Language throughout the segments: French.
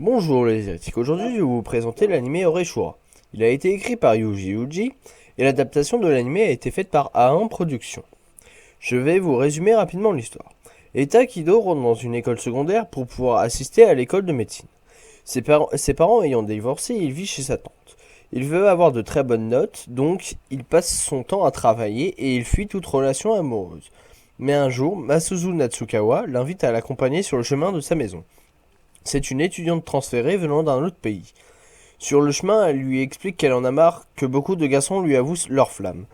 Bonjour les Asiatiques, aujourd'hui je vais vous présenter l'anime Oreshura. Il a été écrit par Yuji Uji et l'adaptation de l'anime a été faite par A1 Productions. Je vais vous résumer rapidement l'histoire. Eta Kido rentre dans une école secondaire pour pouvoir assister à l'école de médecine. Ses parents ayant divorcé, il vit chez sa tante. Il veut avoir de très bonnes notes, donc il passe son temps à travailler et il fuit toute relation amoureuse. Mais un jour, Masuzu Natsukawa l'invite à l'accompagner sur le chemin de sa maison. C'est une étudiante transférée venant d'un autre pays. Sur le chemin, elle lui explique qu'elle en a marre que beaucoup de garçons lui avouent leur flamme.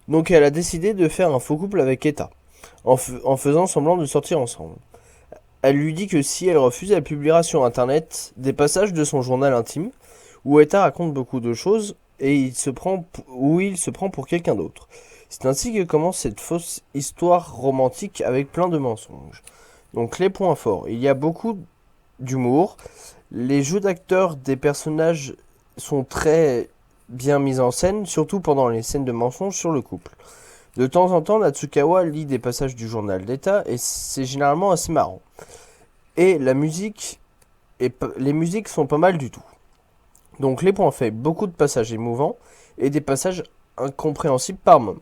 Donc elle a décidé de faire un faux couple avec Etta, en faisant semblant de sortir ensemble. Elle lui dit que si elle refuse, elle publiera sur internet des passages de son journal intime, où Etta raconte beaucoup de choses et où il se prend pour quelqu'un d'autre. C'est ainsi que commence cette fausse histoire romantique avec plein de mensonges. Donc les points forts, il y a beaucoup d'humour. Les jeux d'acteurs des personnages sont très bien mis en scène, surtout pendant les scènes de mensonges sur le couple. De temps en temps, Natsukawa lit des passages du journal d'État et c'est généralement assez marrant. Et les musiques sont pas mal du tout. Donc les points faibles, beaucoup de passages émouvants et des passages incompréhensibles par moments.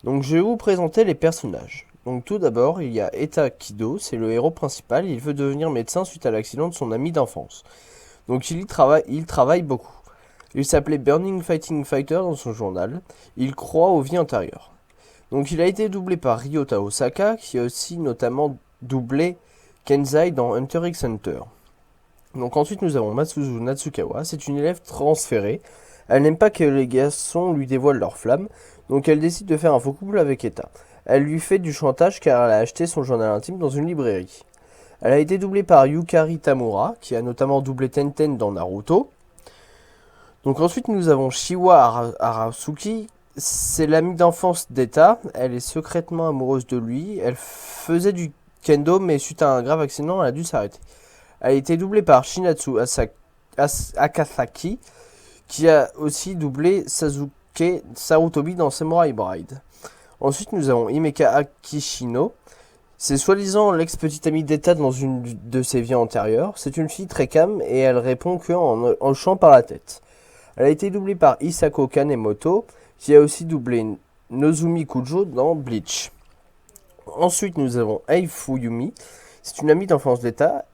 Donc je vais vous présenter les personnages. Donc tout d'abord, il y a Eta Kido, c'est le héros principal, il veut devenir médecin suite à l'accident de son ami d'enfance. Donc il travaille beaucoup. Il s'appelait Burning Fighting Fighter dans son journal, il croit aux vies antérieures. Donc il a été doublé par Ryota Osaka, qui a aussi notamment doublé Kenzai dans Hunter x Hunter. Donc ensuite nous avons Masuzu Natsukawa, c'est une élève transférée. Elle n'aime pas que les garçons lui dévoilent leur flamme, donc elle décide de faire un faux couple avec Etta. Elle lui fait du chantage car elle a acheté son journal intime dans une librairie. Elle a été doublée par Yukari Tamura, qui a notamment doublé Tenten dans Naruto. Donc ensuite nous avons Shiwa Arasuki, c'est l'amie d'enfance d'Etta. Elle est secrètement amoureuse de lui. Elle faisait du kendo mais suite à un grave accident elle a dû s'arrêter. Elle a été doublée par Shinatsu Akasaki, qui a aussi doublé Sasuke Sarutobi dans Samurai Bride. Ensuite, nous avons Himeka Akishino. C'est soi-disant l'ex-petite amie d'Etta dans une de ses vies antérieures. C'est une fille très calme et elle répond qu'en hochant par la tête. Elle a été doublée par Isako Kanemoto, qui a aussi doublé Nozumi Kujo dans Bleach. Ensuite, nous avons Ei Fuyumi. C'est une amie d'enfance d'Etta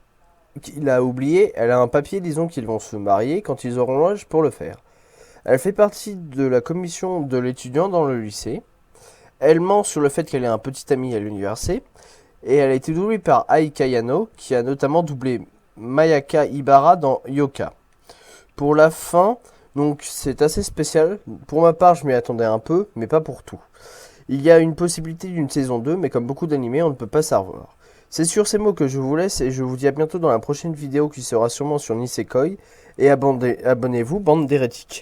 qu'il a oublié. Elle a un papier disant qu'ils vont se marier quand ils auront l'âge pour le faire. Elle fait partie de la commission de l'étudiant dans le lycée. Elle ment sur le fait qu'elle est un petit ami à l'université. Et elle a été doublée par Aika Yano, qui a notamment doublé Mayaka Ibara dans Yoka. Pour la fin, donc c'est assez spécial. Pour ma part, je m'y attendais un peu, mais pas pour tout. Il y a une possibilité d'une saison 2, mais comme beaucoup d'animés, on ne peut pas savoir. C'est sur ces mots que je vous laisse et je vous dis à bientôt dans la prochaine vidéo qui sera sûrement sur Nisekoi. Et abonnez-vous, bande d'hérétiques.